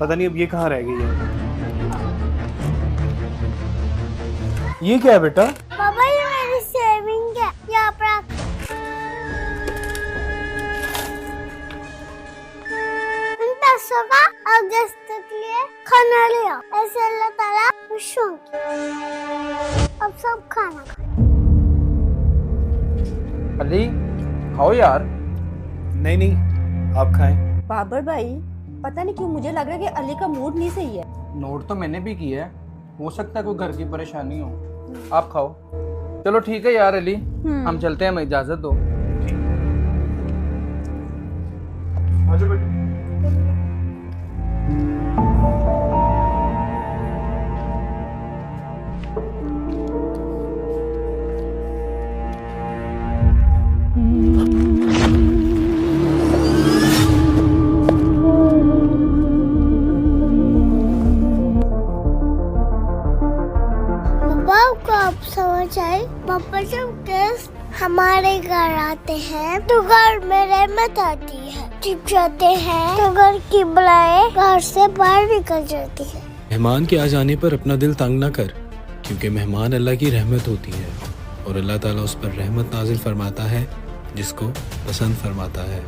पता नहीं अब ये कहाँ रह गई है। ये क्या है बेटा? पापा ये मेरी सेविंग है, यहाँ पर रख। इन पैसों का अगस्त के लिए खाना ले आओ, ऐसे अल्लाह ताला खुश होंगे। अब सब खाना खाओ। अली खाओ यार। नहीं आप खाएं। बाबर भाई, पता नहीं क्यों मुझे लग रहा है कि अली का मूड नहीं सही है। नोट तो मैंने भी किया है, हो सकता है कोई घर की परेशानी हो। आप खाओ। चलो ठीक है यार अली, हम चलते हैं, हमें इजाजत दो। को अब समझ आई, पापा जब गेस्ट हमारे घर आते हैं तो घर में रहमत आती है, छिप जाते हैं तो घर की बलाएं घर से बाहर निकल जाती है। मेहमान के आ जाने पर अपना दिल तंग ना कर, क्योंकि मेहमान अल्लाह की रहमत होती है और अल्लाह ताला उस पर रहमत नाजिल फरमाता है जिसको पसंद फरमाता है।